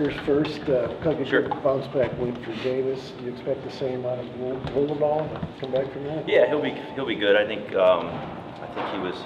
Rutgers first. Kind of Sure. good bounce back win for Davis. Do you expect the same out of Willendahl to come back from that? Yeah, he'll be good. I think he was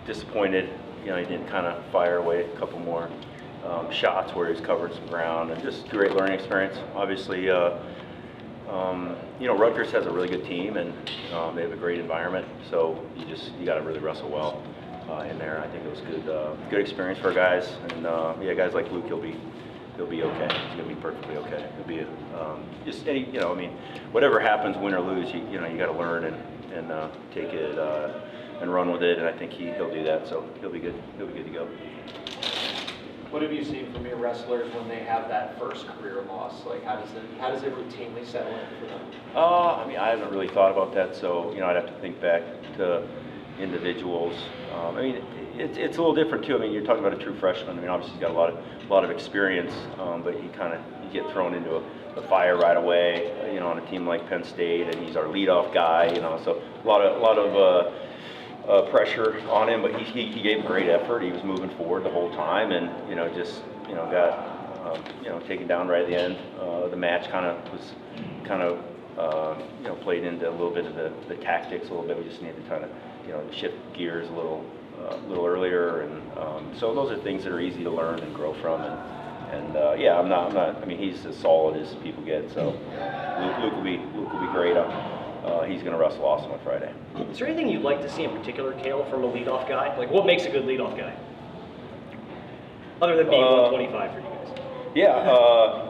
disappointed. You know, he didn't kind of fire away a couple more shots where he's covered some ground, and just great learning experience. Obviously, you know, Rutgers has a really good team, and they have a great environment. So you got to really wrestle well in there. I think it was good experience for our guys, and yeah, guys like Luke, he'll be okay. He's gonna be perfectly okay. He'll be just any, you know, I mean, whatever happens, win or lose, you know, you got to learn and take it and run with it. And I think he'll do that. So he'll be good. He'll be good to go. What have you seen from your wrestlers when they have that first career loss? Like, how does it routinely settle in for them? I mean, I haven't really thought about that, so you know, I'd have to think back to individuals. I mean, it's a little different too. I mean, you're talking about a true freshman. I mean, obviously he's got a lot of experience, but you get thrown into a fire right away. You know, on a team like Penn State, and he's our leadoff guy. You know, so a lot of pressure on him, but he gave a great effort. He was moving forward the whole time, and you know, just you know, got you know, taken down right at the end. The match was you know, played into a little bit of the tactics a little bit. We just needed to kind of, you know, shift gears a little earlier, and so those are things that are easy to learn and grow from. And yeah, I'm not. I mean, he's as solid as people get. So Luke will be great. He's going to wrestle awesome on Friday. Is there anything you'd like to see in particular, Cael, from a leadoff guy? Like, what makes a good leadoff guy? Other than being 125 for you guys. Yeah.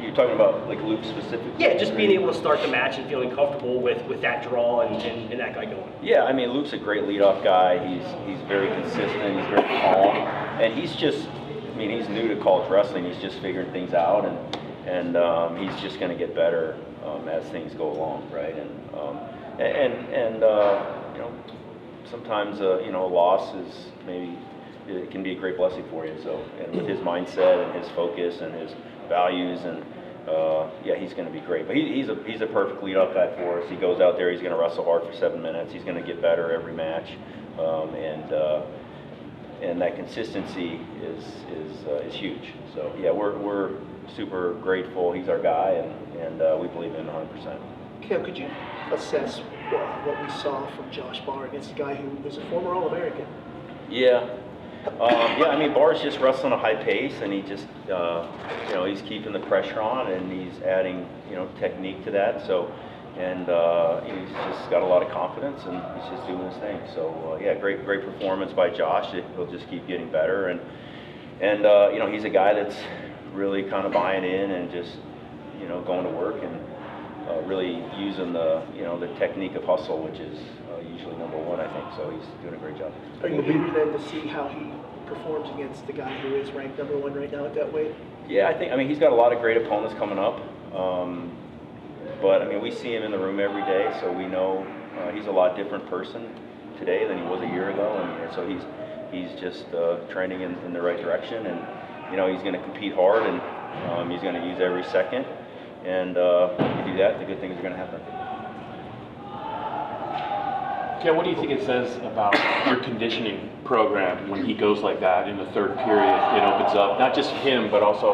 You're talking about like Luke specifically? Yeah, just being able to start the match and feeling comfortable with that draw and that guy going. Yeah, I mean, Luke's a great leadoff guy. He's very consistent. He's very calm, and he's just. I mean, he's new to college wrestling. He's just figuring things out, and he's just going to get better as things go along, right? And you know, sometimes you know, a loss is maybe it can be a great blessing for you. So, and with his mindset and his focus and his values, and yeah, he's going to be great. But he's a perfect leadoff guy for us. He goes out there, he's going to wrestle hard for 7 minutes. He's going to get better every match, and that consistency is huge. So yeah, we're super grateful. He's our guy, and we believe in him 100%. Cael, could you assess what we saw from Josh Barr against a guy who was a former All-American? Yeah. Yeah, I mean, Barr's just wrestling a high pace, and he just, you know, he's keeping the pressure on, and he's adding, you know, technique to that. So, and he's just got a lot of confidence, and he's just doing his thing. So, yeah, great performance by Josh. He'll just keep getting better, and you know, he's a guy that's really kind of buying in and just, you know, going to work and really using the, you know, the technique of hustle, which is usually number one, I think. So he's doing a great job. Are you eager then to see how he performs against the guy who is ranked number one right now at that weight? Yeah, I mean, he's got a lot of great opponents coming up. But I mean, we see him in the room every day, so we know he's a lot different person today than he was a year ago, and so he's just trending in the right direction, and you know, he's going to compete hard, and he's going to use every second, and if you do that, the good things are going to happen. Yeah, what do you think it says about your conditioning program when he goes like that in the third period? It opens up not just him, but also,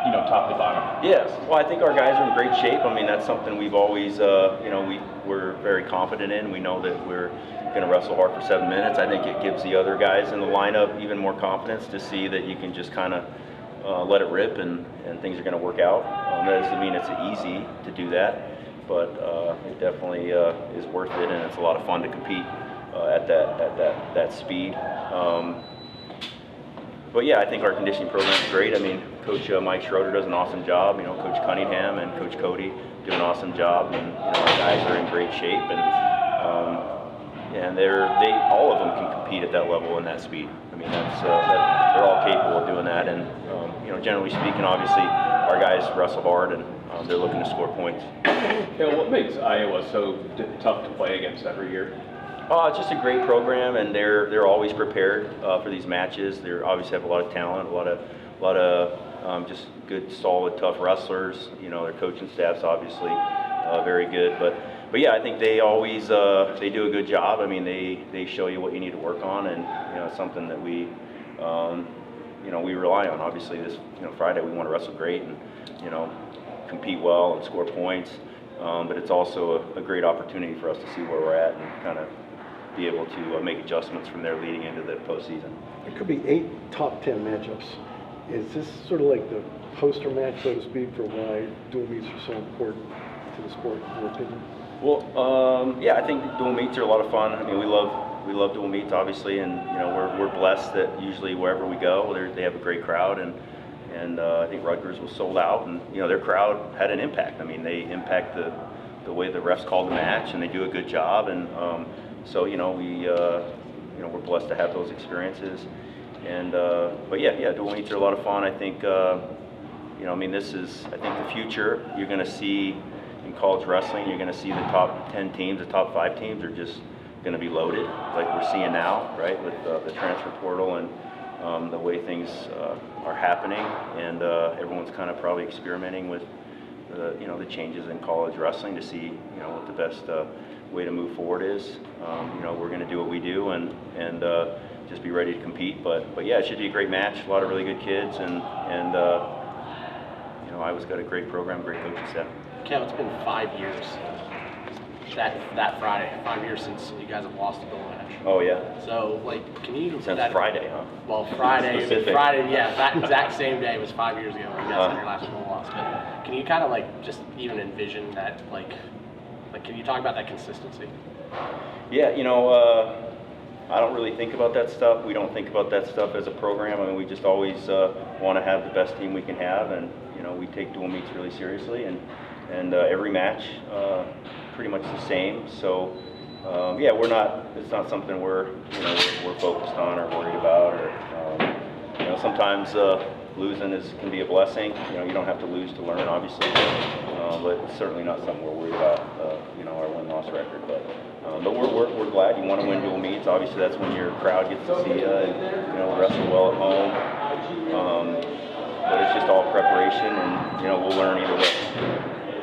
you know, top to bottom. Yes, well, I think our guys are in great shape. I mean, that's something we've always, you know, we're very confident in. We know that we're going to wrestle hard for 7 minutes. I think it gives the other guys in the lineup even more confidence to see that you can just kind of let it rip, and things are going to work out. That doesn't mean it's easy to do that, but it definitely is worth it, and it's a lot of fun to compete at that speed. But yeah, I think our conditioning program is great. I mean, Coach Mike Schroeder does an awesome job. You know, Coach Cunningham and Coach Cody do an awesome job, and you know, our guys are in great shape, and all of them can compete at that level and that speed. I mean, they're all capable of doing that, and you know, generally speaking, obviously, our guys wrestle hard, and they're looking to score points. Yeah, what makes Iowa so tough to play against every year? It's just a great program, and they're always prepared for these matches. They obviously have a lot of talent, a lot of just good, solid, tough wrestlers. You know, their coaching staff's obviously very good, but yeah, I think they always they do a good job. I mean, they show you what you need to work on, and you know, it's something that we we rely on. Obviously, this Friday we want to wrestle great and compete well and score points. But it's also a great opportunity for us to see where we're at and kind of be able to make adjustments from there leading into the postseason. There could be 8 top 10 matchups. Is this sort of like the poster match, so to speak, for why dual meets are so important to the sport, in your opinion? Well, yeah, I think dual meets are a lot of fun. I mean, we love dual meets, obviously, and we're blessed that usually wherever we go, they have a great crowd, and I think Rutgers was sold out, and their crowd had an impact. I mean, they impact the way the refs call the match, and they do a good job, and so we're blessed to have those experiences. And but yeah, dual meets are a lot of fun. I think this is the future. You're going to see in college wrestling, you're going to see the top 10 teams, the top 5 teams are just going to be loaded, like we're seeing now, right, with the transfer portal and the way things are happening, and everyone's kind of probably experimenting with the changes in college wrestling to see what the best way to move forward is. We're going to do what we do and just be ready to compete. But yeah, it should be a great match. A lot of really good kids, and Iowa's got a great program, great coaching staff. Cael, it's been 5 years. That Friday, 5 years since you guys have lost a dual match. Oh yeah. So can you? Since Friday, huh? Well, Friday, Specific. yeah, that exact same day was 5 years ago when you guys had your last dual loss. But can you kind of just even envision that, can you talk about that consistency? Yeah, I don't really think about that stuff. We don't think about that stuff as a program. I mean, we just always want to have the best team we can have, and we take dual meets really seriously, and every match pretty much the same. So yeah, it's not something we're focused on or worried about, or sometimes losing can be a blessing. You don't have to lose to learn, obviously, but it's certainly not something we're worried about. Our win-loss record, but we're glad. You want to win dual meets. Obviously, that's when your crowd gets to see you and wrestle well at home. But it's just all preparation, and we'll learn either way.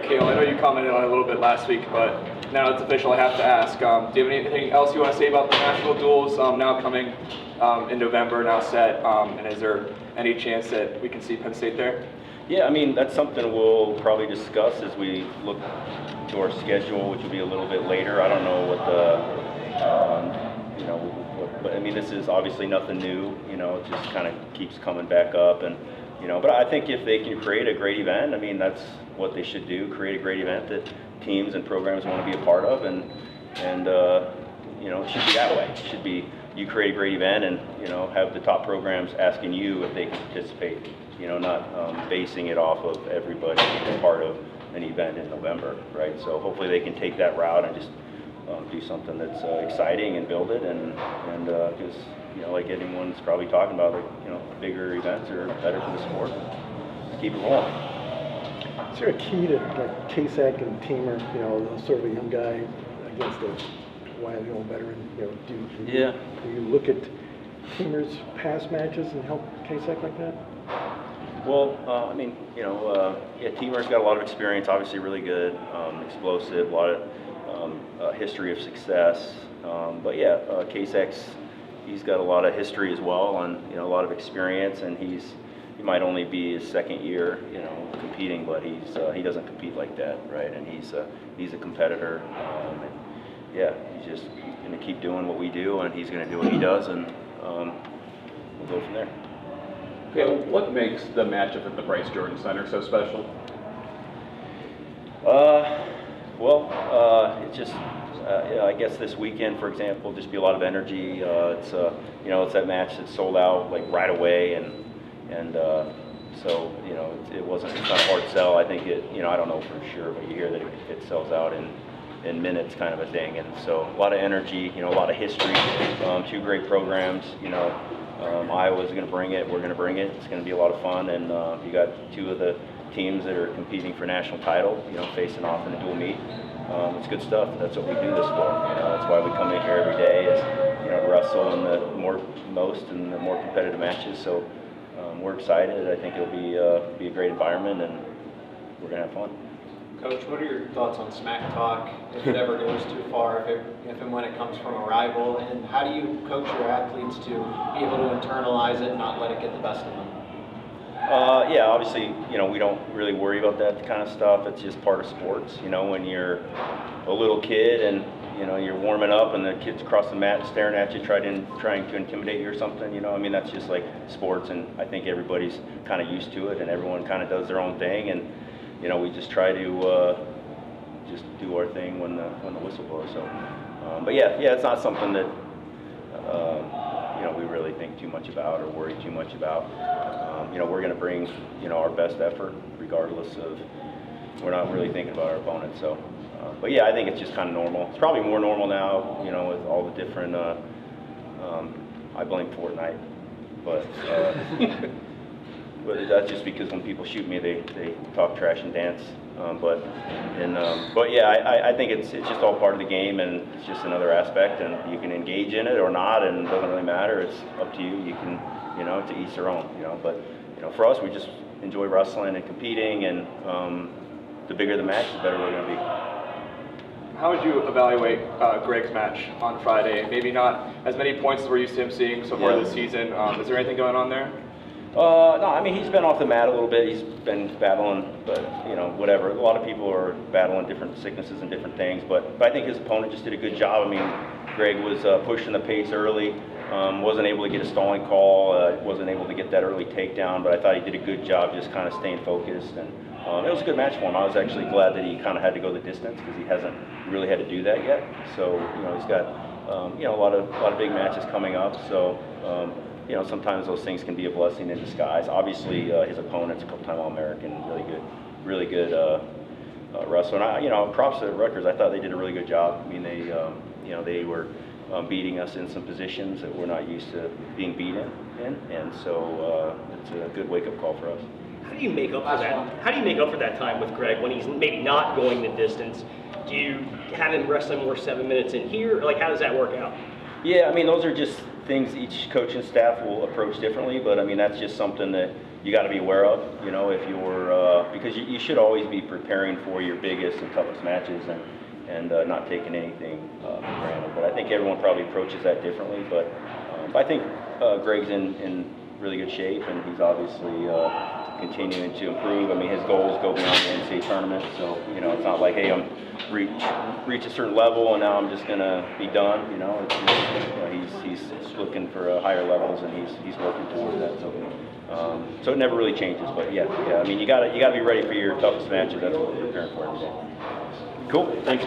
Cael, I know you commented on it a little bit last week, but now it's official. I have to ask: do you have anything else you want to say about the national duels now coming in November, now set? And is there any chance that we can see Penn State there? Yeah, I mean, that's something we'll probably discuss as we look to our schedule, which will be a little bit later. I don't know what but I mean, this is obviously nothing new. It just kind of keeps coming back up, and but I think if they can create a great event, I mean, that's what they should do: create a great event that teams and programs want to be a part of, and it should be that way. It should be you create a great event, and have the top programs asking you if they can participate. Not basing it off of everybody being a part of an event in November, right? So hopefully they can take that route and just do something that's exciting and build it, and because like anyone's probably talking about, bigger events are better for the sport. Just keep it rolling. Is there a key to Kack and Teamer, sort of a young guy against a wily old veteran? Do you look at Teamer's past matches and help Kack like that? Well, I mean, Teamer's got a lot of experience, obviously really good, explosive, a lot of history of success. But yeah, he's got a lot of history as well, and a lot of experience, and he might only be his second year, competing, but he doesn't compete like that, right? And he's a competitor, and yeah, he's just going to keep doing what we do, and he's going to do what he does, and we'll go from there. Okay, what makes the matchup at the Bryce Jordan Center so special? It's just, I guess this weekend, for example, just be a lot of energy. It's that match that sold out like right away, and so it's not a hard sell. I think I don't know for sure, but you hear that it sells out in minutes, kind of a thing, and so a lot of energy, a lot of history, 2 great programs, Iowa's going to bring it. We're going to bring it. It's going to be a lot of fun, and you got 2 of the teams that are competing for national title, facing off in a dual meet. It's good stuff. That's what we do this for. That's why we come in here every day, is to wrestle in the most and the more competitive matches. So we're excited. I think it'll be a great environment, and we're going to have fun. Coach, what are your thoughts on smack talk, if it ever goes too far, if and when it comes from a rival, and how do you coach your athletes to be able to internalize it and not let it get the best of them? Yeah, obviously, we don't really worry about that kind of stuff. It's just part of sports. When you're a little kid and you're warming up and the kid's across the mat staring at you, trying to intimidate you or something. That's just like sports, and I think everybody's kind of used to it, and everyone kind of does their own thing, and we just try to just do our thing when the whistle blows. So, but yeah, it's not something that we really think too much about or worry too much about. We're going to bring our best effort, regardless of. We're not really thinking about our opponent. So, but yeah, I think it's just kind of normal. It's probably more normal now, with all the different. I blame Fortnite, but. But that's just because when people shoot me, they talk trash and dance. But yeah, I think it's just all part of the game, and it's just another aspect, and you can engage in it or not, and it doesn't really matter. It's up to you. You can, to each their own. But for us, we just enjoy wrestling and competing, and the bigger the match, the better we're going to be. How would you evaluate Greg's match on Friday? Maybe not as many points as we're used to him seeing so far this season. Is there anything going on there? No, I mean, he's been off the mat a little bit. He's been battling, but whatever. A lot of people are battling different sicknesses and different things, but I think his opponent just did a good job. I mean, Greg was pushing the pace early, wasn't able to get a stalling call, wasn't able to get that early takedown, but I thought he did a good job just kind of staying focused, and it was a good match for him. I was actually glad that he kind of had to go the distance because he hasn't really had to do that yet. So he's got a lot of big matches coming up. So. Sometimes those things can be a blessing in disguise. Obviously, his opponent's a couple-time All-American, really good wrestler. And props to Rutgers. I thought they did a really good job. I mean, they were beating us in some positions that we're not used to being beaten in, and so it's a good wake-up call for us. How do you make up for that? How do you make up for that time with Greg when he's maybe not going the distance? Do you have him wrestling more 7 minutes in here? Like, how does that work out? Yeah, I mean, those are just things each coaching staff will approach differently, but I mean, that's just something that you got to be aware of, if you're, because you should always be preparing for your biggest and toughest matches and not taking anything for granted. But I think everyone probably approaches that differently, but I think Greg's in really good shape, and he's obviously continuing to improve. I mean, his goals go beyond the NCAA tournament, so, it's not like, hey, I'm reach a certain level and now I'm just gonna be done. He's looking for higher levels, and he's working towards that. So it never really changes. But yeah. I mean, you gotta be ready for your toughest matches. That's what we're preparing for every day. Cool. Thanks.